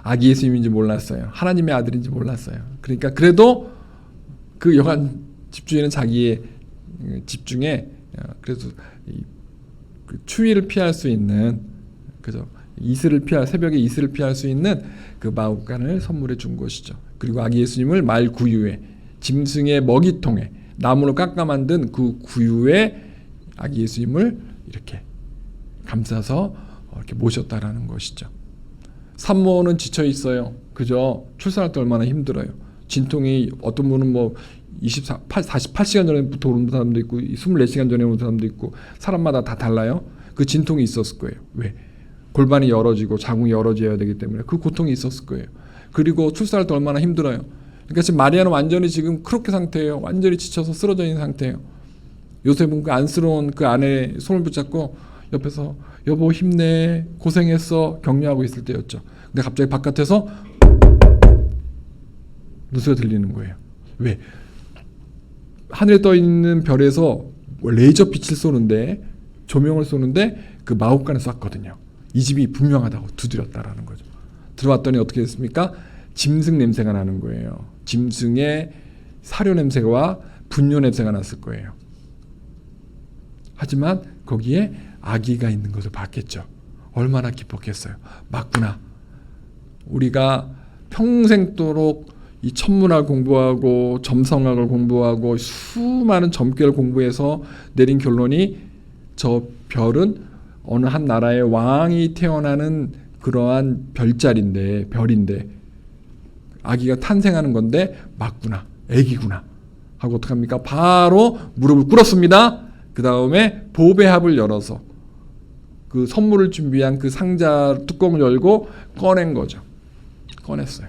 아기 예수님인지 몰랐어요. 하나님의 아들인지 몰랐어요. 그러니까 그래도 그 여관 집주인은 자기의 집중에 그래서 그 추위를 피할 수 있는 그죠? 새벽에 이슬을 피할 수 있는 그 마국간을 선물해 준 것이죠. 그리고 아기 예수님을 말 구유에 짐승의 먹이통에 나무로 깎아 만든 그 구유에 아기 예수님을 이렇게 감싸서 이렇게 모셨다라는 것이죠. 산모는 지쳐 있어요. 그죠? 출산할 때 얼마나 힘들어요. 진통이 어떤 분은 뭐 48시간 전에부터 오는 사람도 있고 24시간 전에 오는 사람도 있고 사람마다 다 달라요. 그 진통이 있었을 거예요. 왜? 골반이 열어지고 자궁이 열어져야 되기 때문에 그 고통이 있었을 거예요. 그리고 출산할 때 얼마나 힘들어요. 그러니까 지금 마리아는 완전히 지금 크로케 상태예요. 완전히 지쳐서 쓰러져 있는 상태예요. 요셉은 그 안쓰러운 그 아내의 손을 붙잡고 옆에서 여보 힘내 고생했어 격려하고 있을 때였죠. 근데 갑자기 바깥에서 누수가 들리는 거예요. 왜? 하늘에 떠 있는 별에서 레이저 빛을 쏘는데 조명을 쏘는데 그 마국간을 쐈거든요. 이 집이 분명하다고 두드렸다라는 거죠. 들어왔더니 어떻게 됐습니까? 짐승 냄새가 나는 거예요. 짐승의 사료 냄새와 분뇨 냄새가 났을 거예요. 하지만 거기에 아기가 있는 것을 봤겠죠. 얼마나 기뻤겠어요. 맞구나. 우리가 평생도록 이 천문학 공부하고 점성학을 공부하고 수많은 점괘를 공부해서 내린 결론이 저 별은 어느 한 나라의 왕이 태어나는 그러한 별자리인데 별인데 아기가 탄생하는 건데 맞구나 애기구나 하고 어떡합니까? 바로 무릎을 꿇었습니다. 그 다음에 보배합을 열어서 그 선물을 준비한 그 상자 뚜껑을 열고 꺼낸 거죠. 꺼냈어요.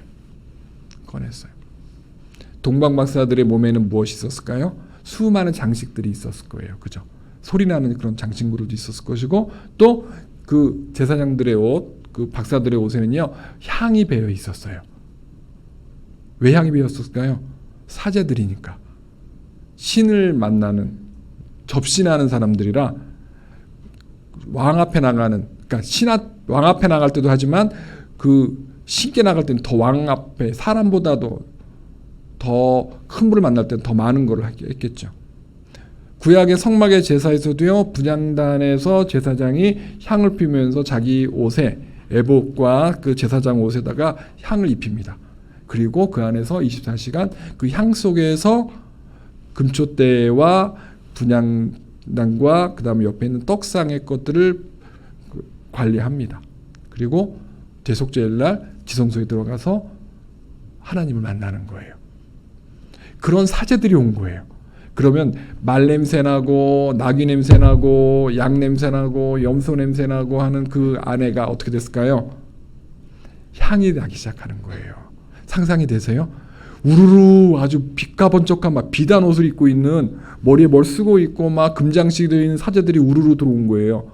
동방 박사들의 몸에는 무엇이 있었을까요? 수많은 장식들이 있었을 거예요. 그죠? 소리나는 그런 장신구들도 있었을 것이고, 또 그 제사장들의 옷, 그 박사들의 옷에는요 향이 배어 있었어요. 왜 향이 배었을까요? 사제들이니까, 신을 만나는, 접신하는 사람들이라 왕 앞에 나가는, 그러니까 왕 앞에 나갈 때도 하지만 그 신께 나갈 때는 더 왕 앞에 사람보다도 더 큰 분을 만날 때는 더 많은 걸 했겠죠. 구약의 성막의 제사에서도요, 분향단에서 제사장이 향을 피우면서 자기 옷에, 에봇과 그 제사장 옷에다가 향을 입힙니다. 그리고 그 안에서 24시간 그 향 속에서 금초대와 분향단과 그 다음에 옆에 있는 떡상의 것들을 관리합니다. 그리고 대속죄일날 지성소에 들어가서 하나님을 만나는 거예요. 그런 사제들이 온 거예요. 그러면 말 냄새 나고 나귀 냄새 나고 양 냄새 나고 염소 냄새 나고 하는 그 아내가 어떻게 됐을까요? 향이 나기 시작하는 거예요. 상상이 되세요? 우르르 아주 빛과 번쩍한 막 비단 옷을 입고 있는, 머리에 뭘 쓰고 있고 막 금장식이 되어 있는 사제들이 우르르 들어온 거예요.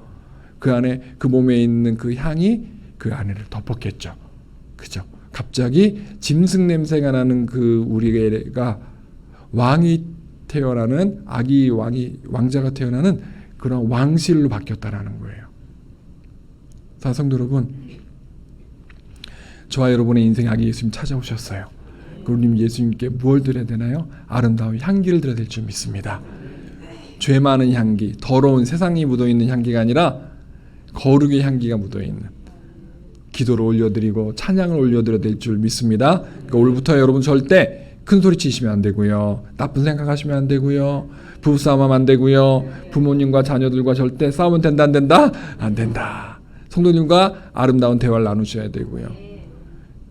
그 안에 그 몸에 있는 그 향이 그 아내를 덮었겠죠. 그죠? 갑자기 짐승 냄새가 나는 그 우리가 왕이 태어나는, 아기 왕자가 태어나는 그런 왕실로 바뀌었다라는 거예요. 성도 여러분, 저와 여러분의 인생에 아기 예수님 찾아오셨어요. 그럼 예수님께 무엇을 드려야 되나요? 아름다운 향기를 드려야 될 줄 믿습니다. 죄 많은 향기, 더러운 세상이 묻어있는 향기가 아니라 거룩의 향기가 묻어있는, 기도를 올려드리고 찬양을 올려드려야 될 줄 믿습니다. 그러니까 오늘부터 여러분 절대 큰 소리 치시면 안 되고요. 나쁜 생각하시면 안 되고요. 부부싸움하면 안 되고요. 부모님과 자녀들과 절대 싸우면 된다 안 된다? 안 된다. 성도님과 아름다운 대화를 나누셔야 되고요.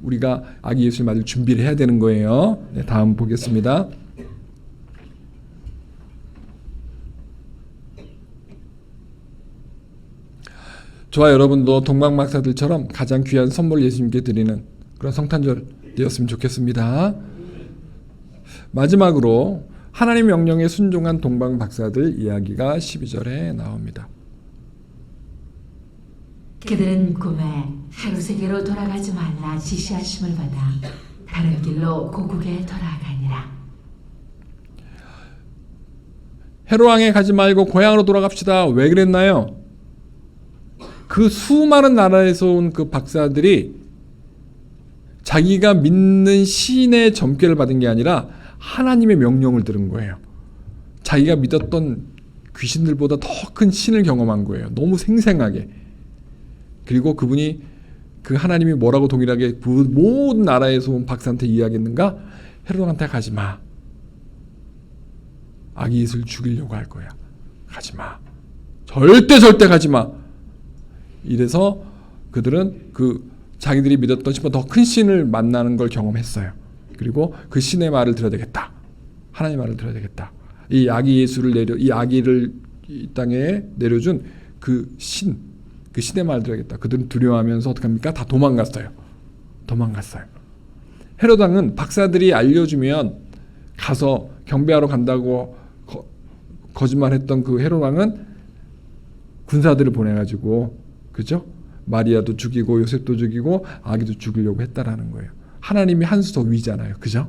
우리가 아기 예수님 맞을 준비를 해야 되는 거예요. 네, 다음 보겠습니다. 저와 여러분도 동방박사들처럼 가장 귀한 선물 예수님께 드리는 그런 성탄절 되었으면 좋겠습니다. 마지막으로 하나님 명령에 순종한 동방박사들 이야기가 12절에 나옵니다. 그들은 꿈에 하루 세계로 돌아가지 말라 지시하심을 받아 다른 길로 고국에 돌아가니라. 헤로왕에 가지 말고 고향으로 돌아갑시다. 왜 그랬나요? 그 수많은 나라에서 온 그 박사들이 자기가 믿는 신의 점괘를 받은 게 아니라 하나님의 명령을 들은 거예요. 자기가 믿었던 귀신들보다 더 큰 신을 경험한 거예요. 너무 생생하게. 그리고 그분이, 그 하나님이 뭐라고 동일하게 그 모든 나라에서 온 박사한테 이야기했는가? 헤로드한테 가지 마. 아기 예수를 죽이려고 할 거야. 가지 마. 절대 가지 마. 이래서 그들은 그 자기들이 믿었던 신보다 더 큰 신을 만나는 걸 경험했어요. 그리고 그 신의 말을 들어야 되겠다. 하나님의 말을 들어야 되겠다. 이 아기 예수를 이 아기를 이 땅에 내려준 그 신, 그 신의 말을 들어야겠다. 그들은 두려워하면서 어떻게 합니까? 다 도망갔어요. 헤롯 왕은 박사들이 알려주면 가서 경배하러 간다고 거짓말했던 그 헤롯 왕은 군사들을 보내가지고, 그죠? 마리아도 죽이고 요셉도 죽이고 아기도 죽이려고 했다라는 거예요. 하나님이 한 수 더 위잖아요. 그죠?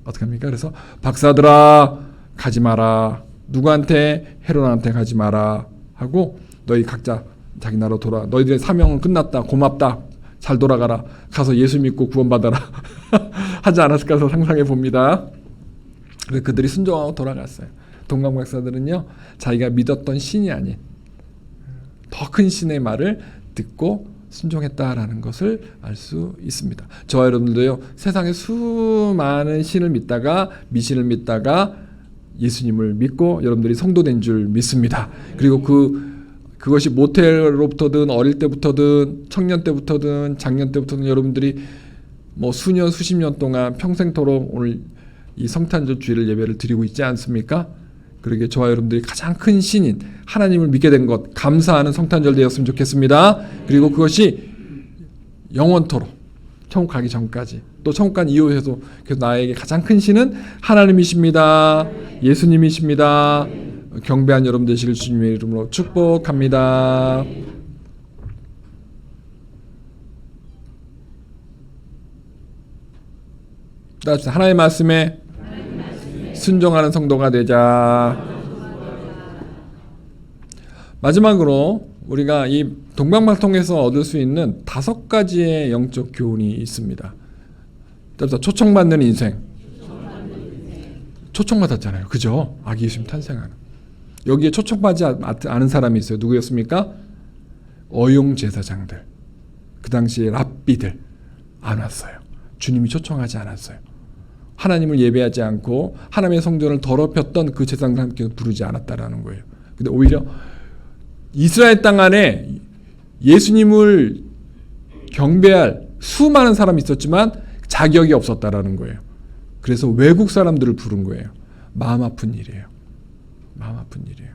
어떻게 합니까? 그래서 박사들아 가지 마라. 누구한테? 헤롯한테 가지 마라 하고, 너희 각자 자기 나라로 돌아. 너희들의 사명은 끝났다. 고맙다. 잘 돌아가라. 가서 예수 믿고 구원받아라. 하지 않았을까 해서 상상해 봅니다. 그래서 그들이 순종하고 돌아갔어요. 동방박사들은요, 자기가 믿었던 신이 아닌 더 큰 신의 말을 듣고 순종했다라는 것을 알 수 있습니다. 저와 여러분들도요, 세상에 수많은 신을 믿다가, 미신을 믿다가 예수님을 믿고 여러분들이 성도된 줄 믿습니다. 그리고 그것이 모태로부터든 어릴 때부터든 청년 때부터든 작년 때부터든 여러분들이 뭐 수년 수십 년 동안 평생토록 오늘 이 성탄절 주일 예배를 드리고 있지 않습니까? 그러게 저와 여러분들이 가장 큰 신인 하나님을 믿게 된 것, 감사하는 성탄절 되었으면 좋겠습니다. 그리고 그것이 영원토록 천국 가기 전까지, 또 천국 간 이후에도 계속 나에게 가장 큰 신은 하나님이십니다. 예수님이십니다. 경배한 여러분 되시길 주님의 이름으로 축복합니다. 따라합시다. 하나님의 말씀에 순종하는 성도가 되자. 마지막으로 우리가 이 동방박사를 통해서 얻을 수 있는 5가지의 영적 교훈이 있습니다. 따라서 초청받는 인생. 초청받았잖아요. 그죠? 아기 예수님 탄생하는. 여기에 초청받지 않은 사람이 있어요. 누구였습니까? 어용 제사장들. 그 당시에 랍비들 안 왔어요. 주님이 초청하지 않았어요. 하나님을 예배하지 않고 하나님의 성전을 더럽혔던 그 제사장들 함께 부르지 않았다라는 거예요. 근데 오히려 이스라엘 땅 안에 예수님을 경배할 수많은 사람이 있었지만 자격이 없었다라는 거예요. 그래서 외국 사람들을 부른 거예요. 마음 아픈 일이에요. 마음 아픈 일이에요.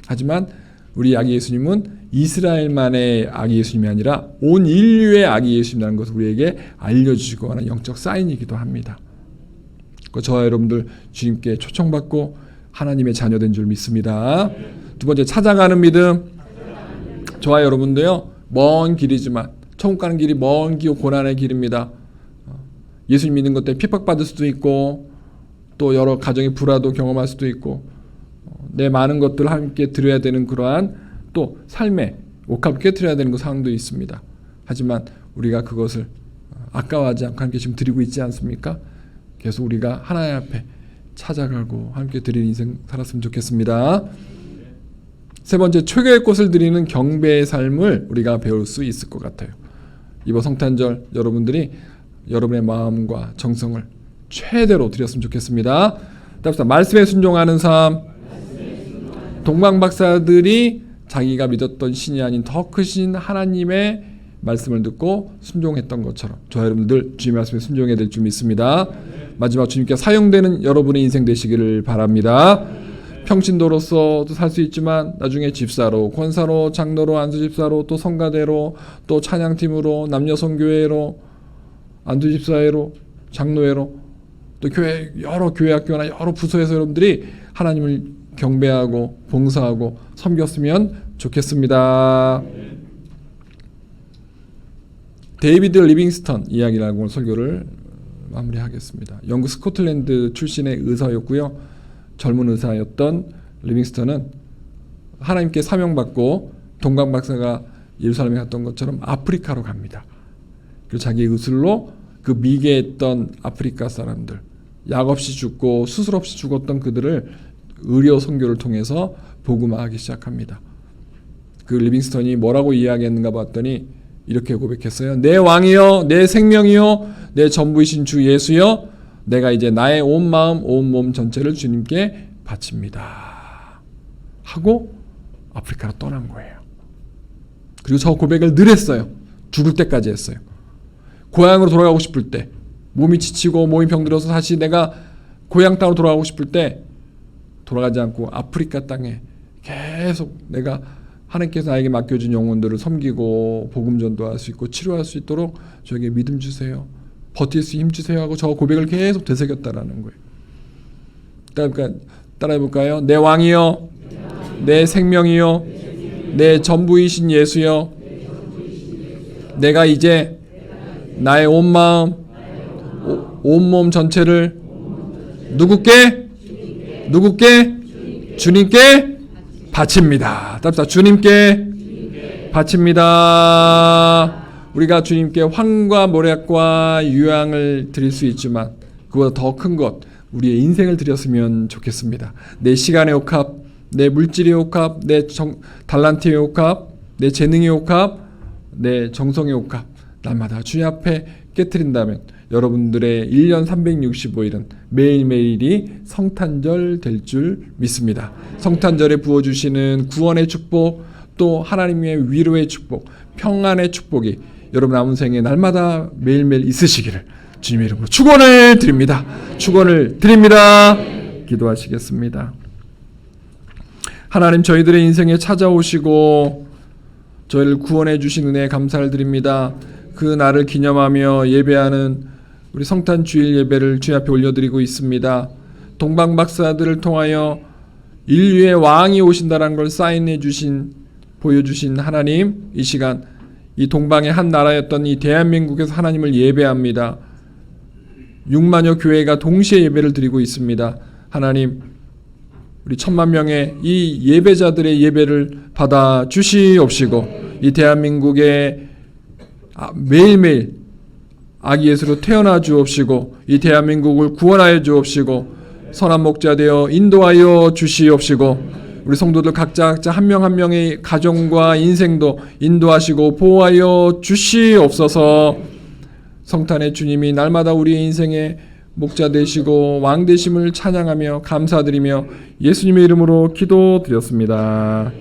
하지만 우리 아기 예수님은 이스라엘만의 아기 예수님이 아니라 온 인류의 아기 예수님이라는 것을 우리에게 알려주시고 하는 영적 사인이기도 합니다. 저와 여러분들 주님께 초청받고 하나님의 자녀된 줄 믿습니다. 두 번째, 찾아가는 믿음. 저와 여러분도요, 먼 길이지만 천국 가는 길이 먼 길, 고난의 길입니다. 예수님 믿는 것 때문에 핍박받을 수도 있고 또 여러 가정의 불화도 경험할 수도 있고 내 많은 것들을 함께 드려야 되는 그러한 또 삶의 옥합을 깨트려야 되는 그 상황도 있습니다. 하지만 우리가 그것을 아까워하지 않고 함께 지금 드리고 있지 않습니까? 계속 우리가 하나님 앞에 찾아가고 함께 드리는 인생 살았으면 좋겠습니다. 세 번째, 최고의 꽃을 드리는 경배의 삶을 우리가 배울 수 있을 것 같아요. 이번 성탄절 여러분들이 여러분의 마음과 정성을 최대로 드렸으면 좋겠습니다. 답시다. 말씀에 순종하는 삶. 동방박사들이 자기가 믿었던 신이 아닌 더 크신 하나님의 말씀을 듣고 순종했던 것처럼 저와 여러분들 주님의 말씀에 순종해야 될 줄 믿습니다. 마지막, 주님께 사용되는 여러분의 인생 되시기를 바랍니다. 평신도로서도 살 수 있지만 나중에 집사로, 권사로, 장로로, 안수집사로, 또 성가대로, 또 찬양팀으로, 남녀성교회로, 안수집사회로, 장로회로, 또 교회, 여러 교회학교나 여러 부서에서 여러분들이 하나님을 경배하고 봉사하고 섬겼으면 좋겠습니다. 데이비드 리빙스턴 이야기라고 설교를 마무리하겠습니다. 영국 스코틀랜드 출신의 의사였고요. 젊은 의사였던 리빙스턴은 하나님께 사명받고 동방박사가 예루살렘에 갔던 것처럼 아프리카로 갑니다. 그리고 자기 의술로 그 미개했던 아프리카 사람들, 약 없이 죽고 수술 없이 죽었던 그들을 의료 선교를 통해서 복음화하기 시작합니다. 그 리빙스턴이 뭐라고 이야기했는가 봤더니 이렇게 고백했어요. 내 왕이여, 내 생명이여, 내 전부이신 주 예수여, 내가 이제 나의 온 마음, 온 몸 전체를 주님께 바칩니다. 하고 아프리카로 떠난 거예요. 그리고 저 고백을 늘 했어요. 죽을 때까지 했어요. 고향으로 돌아가고 싶을 때, 몸이 지치고 몸이 병들어서 다시 내가 고향 땅으로 돌아가고 싶을 때 돌아가지 않고 아프리카 땅에 계속 내가 하나님께서 나에게 맡겨준 영혼들을 섬기고 복음 전도할 수 있고 치료할 수 있도록 저에게 믿음 주세요. 버틸 수 힘 주세요 하고 저 고백을 계속 되새겼다라는 거예요. 따라해볼까요? 내 왕이여, 내 생명이여, 내 전부이신 예수여, 내가 이제 나의 온 마음, 온 몸 전체를 누구께? 주님께 바칩니다. 답사. 주님께 바칩니다. 우리가 주님께 황과 모략과 유향을 드릴 수 있지만 그보다 더 큰 것, 우리의 인생을 드렸으면 좋겠습니다. 내 시간의 옥합, 내 물질의 옥합, 내 달란트의 옥합, 내 재능의 옥합, 내 정성의 옥합 날마다 주님 앞에 깨트린다면 여러분들의 1년 365일은 매일매일이 성탄절 될 줄 믿습니다. 성탄절에 부어주시는 구원의 축복, 또 하나님의 위로의 축복, 평안의 축복이 여러분 남은 생에 날마다 매일매일 있으시기를 주님의 이름으로 축원을 드립니다. 축원을 드립니다. 기도하시겠습니다. 하나님, 저희들의 인생에 찾아오시고 저희를 구원해 주신 은혜에 감사를 드립니다. 그 날을 기념하며 예배하는 우리 성탄 주일 예배를 주님 앞에 올려드리고 있습니다. 동방박사들을 통하여 인류의 왕이 오신다는 걸 사인해 주신, 보여주신 하나님, 이 시간 이 동방의 한 나라였던 이 대한민국에서 하나님을 예배합니다. 6만여 교회가 동시에 예배를 드리고 있습니다. 하나님, 우리 1000만 명의 이 예배자들의 예배를 받아 주시옵시고, 이 대한민국에 매일매일 아기 예수로 태어나 주옵시고, 이 대한민국을 구원하여 주옵시고, 선한 목자 되어 인도하여 주시옵시고, 우리 성도들 각자 한 명 한 명의 가정과 인생도 인도하시고 보호하여 주시옵소서. 성탄의 주님이 날마다 우리의 인생의 목자 되시고 왕 되심을 찬양하며 감사드리며 예수님의 이름으로 기도드렸습니다.